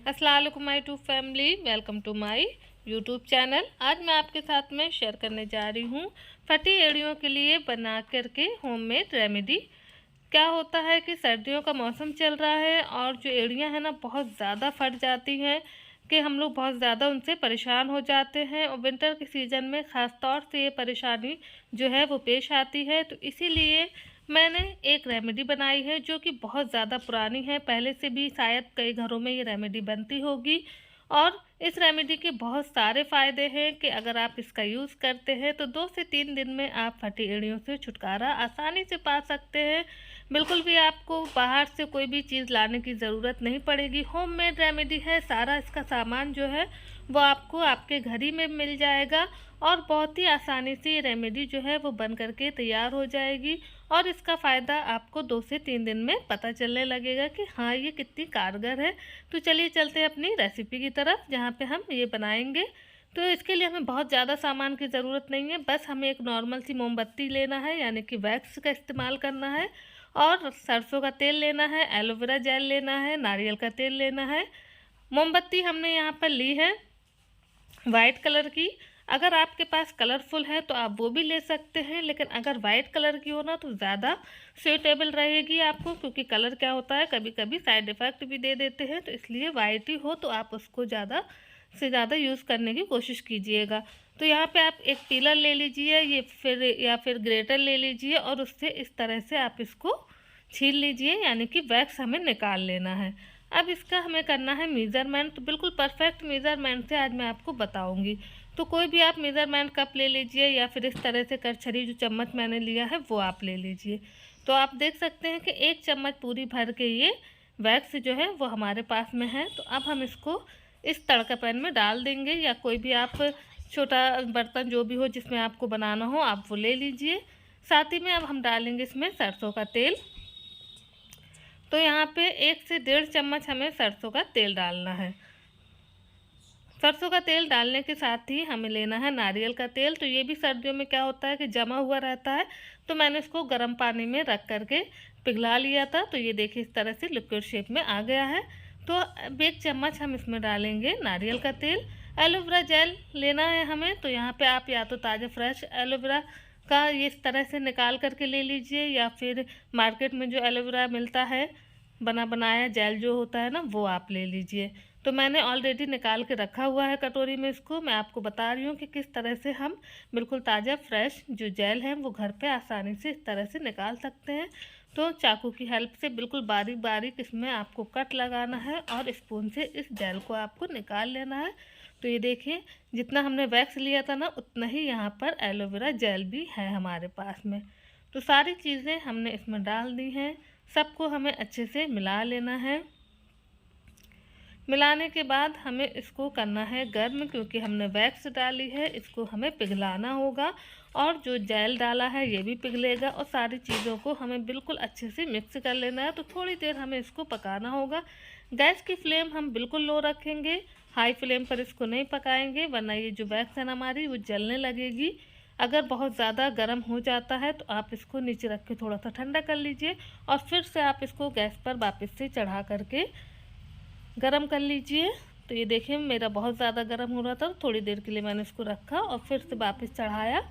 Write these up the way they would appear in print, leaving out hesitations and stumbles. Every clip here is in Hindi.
अस्सलाम वालेकुम my YouTube family, welcome to my YouTube channel. आज मैं आपके साथ में शेयर करने जा रही हूँ फटी एड़ियों के लिए बना करके होममेड रेमेडी। क्या होता है कि सर्दियों का मौसम चल रहा है और जो एड़ियाँ हैं ना बहुत ज़्यादा फट जाती हैं कि हम लोग बहुत ज़्यादा उनसे परेशान हो जाते हैं और विंटर के सीज़न में ख़ास तौर से ये परेशानी जो है वो पेश आती है। तो इसीलिए मैंने एक रेमेडी बनाई है जो कि बहुत ज़्यादा पुरानी है, पहले से भी शायद कई घरों में ये रेमेडी बनती होगी। और इस रेमेडी के बहुत सारे फ़ायदे हैं कि अगर आप इसका यूज़ करते हैं तो 2 से 3 दिन में आप फटी एड़ियों से छुटकारा आसानी से पा सकते हैं। बिल्कुल भी आपको बाहर से कोई भी चीज़ लाने की ज़रूरत नहीं पड़ेगी। होममेड रेमेडी है, सारा इसका सामान जो है वो आपको आपके घर ही में मिल जाएगा और बहुत ही आसानी से ये रेमेडी जो है वो बन करके तैयार हो जाएगी और इसका फ़ायदा आपको 2 से 3 दिन में पता चलने लगेगा कि हाँ ये कितनी कारगर है। तो चलिए चलते हैं अपनी रेसिपी की तरफ जहाँ पे हम ये बनाएंगे। तो इसके लिए हमें बहुत ज़्यादा सामान की ज़रूरत नहीं है, बस हमें एक नॉर्मल सी मोमबत्ती लेना है यानी कि वैक्स का इस्तेमाल करना है और सरसों का तेल लेना है, एलोवेरा जेल लेना है, नारियल का तेल लेना है। मोमबत्ती हमने यहाँ पर ली है वाइट कलर की। अगर आपके पास कलरफुल है तो आप वो भी ले सकते हैं, लेकिन अगर वाइट कलर की हो ना तो ज़्यादा सूटेबल रहेगी आपको, क्योंकि कलर क्या होता है कभी कभी साइड इफ़ेक्ट भी दे देते हैं। तो इसलिए वाइट ही हो तो आप उसको ज़्यादा से ज़्यादा यूज़ करने की कोशिश कीजिएगा। तो यहाँ पे आप एक पीलर ले लीजिए या फिर ग्रेटर ले लीजिए और उससे इस तरह से आप इसको छील लीजिए, यानी कि वैक्स हमें निकाल लेना है। अब इसका हमें करना है मेज़रमेंट, तो बिल्कुल परफेक्ट मेज़रमेंट से आज मैं आपको बताऊंगी। तो कोई भी आप मेज़रमेंट कप ले लीजिए या फिर इस तरह से करछड़ी जो चम्मच मैंने लिया है वो आप ले लीजिए। तो आप देख सकते हैं कि 1 चम्मच पूरी भर के ये वैक्स जो है वो हमारे पास में है। तो अब हम इसको इस तड़का पैन में डाल देंगे, या कोई भी आप छोटा बर्तन जो भी हो जिसमें आपको बनाना हो आप वो ले लीजिए। साथ ही में अब हम डालेंगे इसमें सरसों का तेल। तो यहाँ पे 1 से 1.5 चम्मच हमें सरसों का तेल डालना है। सरसों का तेल डालने के साथ ही हमें लेना है नारियल का तेल। तो ये भी सर्दियों में क्या होता है कि जमा हुआ रहता है, तो मैंने इसको गर्म पानी में रख करके पिघला लिया था। तो ये देखिए इस तरह से लिक्विड शेप में आ गया है। तो अब 1 चम्मच हम इसमें डालेंगे नारियल का तेल। एलोवेरा जेल लेना है हमें, तो यहाँ पे आप या तो ताज़ा फ्रेश एलोवेरा का ये इस तरह से निकाल करके ले लीजिए, या फिर मार्केट में जो एलोवेरा मिलता है बना बनाया जेल जो होता है ना वो आप ले लीजिए। तो मैंने ऑलरेडी निकाल के रखा हुआ है कटोरी में, इसको मैं आपको बता रही हूँ कि किस तरह से हम बिल्कुल ताज़ा फ्रेश जो जेल है वो घर पे आसानी से इस तरह से निकाल सकते हैं। तो चाकू की हेल्प से बिल्कुल बारीक बारीक इसमें आपको कट लगाना है और स्पून से इस जेल को आपको निकाल लेना है। तो ये देखिए जितना हमने वैक्स लिया था ना उतना ही यहाँ पर एलोवेरा जेल भी है हमारे पास में। तो सारी चीज़ें हमने इसमें डाल दी हैं, सबको हमें अच्छे से मिला लेना है। मिलाने के बाद हमें इसको करना है गर्म, क्योंकि हमने वैक्स डाली है, इसको हमें पिघलाना होगा और जो जेल डाला है ये भी पिघलेगा और सारी चीज़ों को हमें बिल्कुल अच्छे से मिक्स कर लेना है। तो थोड़ी देर हमें इसको पकाना होगा। गैस की फ्लेम हम बिल्कुल लो रखेंगे, हाई फ्लेम पर इसको नहीं पकाएंगे, वरना ये जो वैक्स है ना हमारी वो जलने लगेगी। अगर बहुत ज़्यादा गर्म हो जाता है तो आप इसको नीचे रख के थोड़ा सा ठंडा कर लीजिए और फिर से आप इसको गैस पर वापस से चढ़ा करके गरम कर लीजिए। तो ये देखिए मेरा बहुत ज़्यादा गर्म हो रहा था, तो थोड़ी देर के लिए मैंने इसको रखा और फिर से वापस चढ़ाया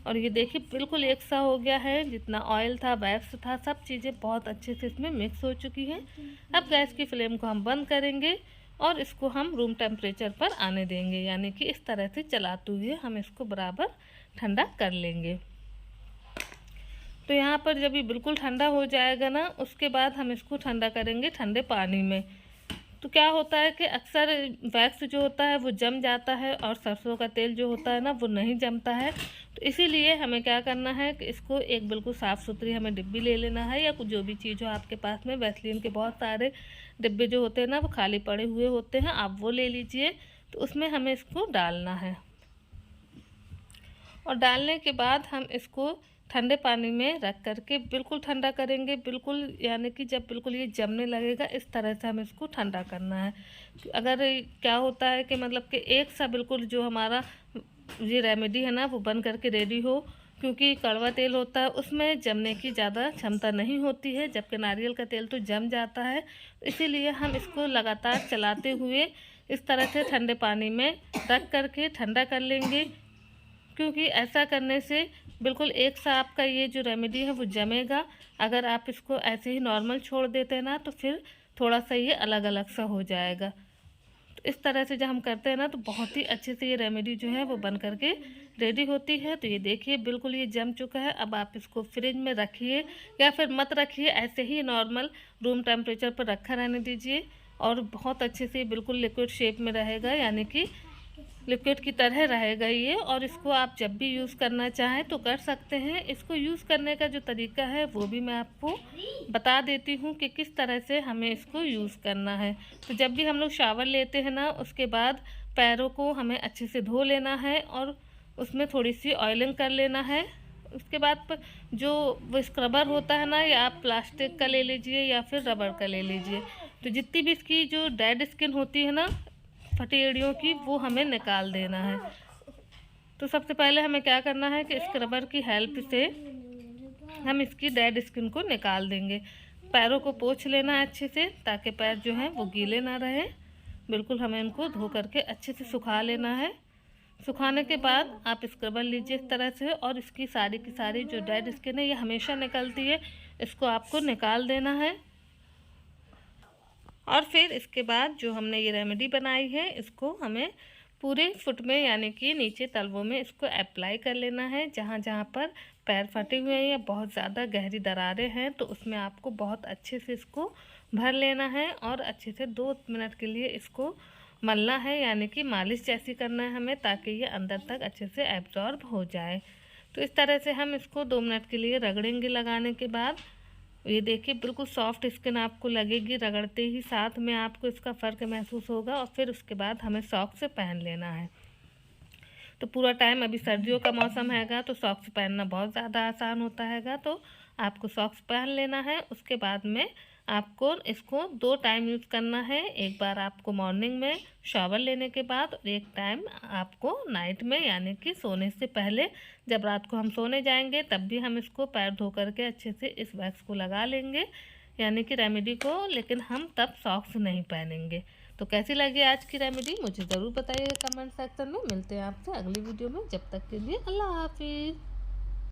और ये देखिए बिल्कुल एक सा हो गया है। जितना ऑयल था वैक्स था सब चीज़ें बहुत अच्छे से इसमें मिक्स हो चुकी हैं। अब गैस की फ्लेम को हम बंद करेंगे और इसको हम रूम टेम्परेचर पर आने देंगे, यानी कि इस तरह से चलाते हुए हम इसको बराबर ठंडा कर लेंगे। तो यहाँ पर जब ये बिल्कुल ठंडा हो जाएगा ना उसके बाद हम इसको ठंडा करेंगे ठंडे पानी में। तो क्या होता है कि अक्सर वैक्स जो होता है वो जम जाता है और सरसों का तेल जो होता है ना वो नहीं जमता है। तो इसीलिए हमें क्या करना है कि इसको एक बिल्कुल साफ़ सुथरी हमें डिब्बी ले लेना है, या कुछ जो भी चीज़ हो आपके पास में। वैसलीन के बहुत सारे डिब्बे जो होते हैं ना वो खाली पड़े हुए होते हैं, आप वो ले लीजिए। तो उसमें हमें इसको डालना है और डालने के बाद हम इसको ठंडे पानी में रख करके बिल्कुल ठंडा करेंगे, बिल्कुल यानी कि जब बिल्कुल ये जमने लगेगा इस तरह से हमें इसको ठंडा करना है। अगर क्या होता है कि मतलब कि एक सा बिल्कुल जो हमारा ये रेमेडी है ना वो बन करके रेडी हो क्योंकि कड़वा तेल होता है उसमें जमने की ज़्यादा क्षमता नहीं होती है, जबकि नारियल का तेल तो जम जाता है। इसीलिए हम इसको लगातार चलाते हुए इस तरह से ठंडे पानी में रख करके ठंडा कर लेंगे, क्योंकि ऐसा करने से बिल्कुल एक सा आपका ये जो रेमेडी है वो जमेगा। अगर आप इसको ऐसे ही नॉर्मल छोड़ देते हैं ना तो फिर थोड़ा सा ये अलग अलग सा हो जाएगा। तो इस तरह से जब हम करते हैं ना तो बहुत ही अच्छे से ये रेमेडी जो है वो बन करके रेडी होती है। तो ये देखिए बिल्कुल ये जम चुका है। अब आप इसको फ्रिज में रखिए या फिर मत रखिए, ऐसे ही नॉर्मल रूम टेम्परेचर पर रखा रहने दीजिए और बहुत अच्छे से बिल्कुल लिक्विड शेप में रहेगा, यानी कि लिक्विड की तरह रहेगा ये। और इसको आप जब भी यूज़ करना चाहें तो कर सकते हैं। इसको यूज़ करने का जो तरीका है वो भी मैं आपको बता देती हूँ कि किस तरह से हमें इसको यूज़ करना है। तो जब भी हम लोग शावर लेते हैं ना उसके बाद पैरों को हमें अच्छे से धो लेना है और उसमें थोड़ी सी ऑयलिंग कर लेना है। उसके बाद जो वो स्क्रबर होता है ना, या आप प्लास्टिक का ले लीजिए या फिर रबर का ले लीजिए। तो जितनी भी इसकी जो डेड स्किन होती है ना फटी एड़ियों की, वो हमें निकाल देना है। तो सबसे पहले हमें क्या करना है कि स्क्रबर की हेल्प से हम इसकी डेड स्किन को निकाल देंगे। पैरों को पोंछ लेना है अच्छे से ताकि पैर जो हैं वो गीले ना रहे। बिल्कुल हमें इनको धो करके अच्छे से सुखा लेना है। सुखाने के बाद आप स्क्रबर लीजिए इस तरह से, और इसकी सारी की सारी जो डेड स्किन है ये हमेशा निकलती है, इसको आपको निकाल देना है। और फिर इसके बाद जो हमने ये रेमेडी बनाई है इसको हमें पूरे फुट में, यानी कि नीचे तलवों में इसको अप्लाई कर लेना है। जहाँ जहाँ पर पैर फटे हुए हैं या बहुत ज़्यादा गहरी दरारें हैं तो उसमें आपको बहुत अच्छे से इसको भर लेना है और अच्छे से 2 मिनट के लिए इसको मलना है, यानी कि मालिश जैसी करना है हमें, ताकि ये अंदर तक अच्छे से एब्जॉर्ब हो जाए। तो इस तरह से हम इसको 2 मिनट के लिए रगड़ेंगे। लगाने के बाद ये देखिए बिल्कुल सॉफ्ट स्किन आपको लगेगी, रगड़ते ही साथ में आपको इसका फ़र्क महसूस होगा। और फिर उसके बाद हमें सॉक्स पहन लेना है। तो पूरा टाइम अभी सर्दियों का मौसम हैगा तो सॉक्स पहनना बहुत ज़्यादा आसान होता हैगा, तो आपको सॉक्स पहन लेना है। उसके बाद में आपको इसको 2 टाइम यूज़ करना है। एक बार आपको मॉर्निंग में शावर लेने के बाद और एक टाइम आपको नाइट में, यानी कि सोने से पहले। जब रात को हम सोने जाएंगे तब भी हम इसको पैर धो करके अच्छे से इस वैक्स को लगा लेंगे, यानी कि रेमेडी को, लेकिन हम तब सॉक्स नहीं पहनेंगे। तो कैसी लगी आज की रेमेडी मुझे ज़रूर बताइएगा कमेंट सेक्शन में। मिलते हैं आपसे अगली वीडियो में, जब तक के लिए अल्लाह हाफिज़।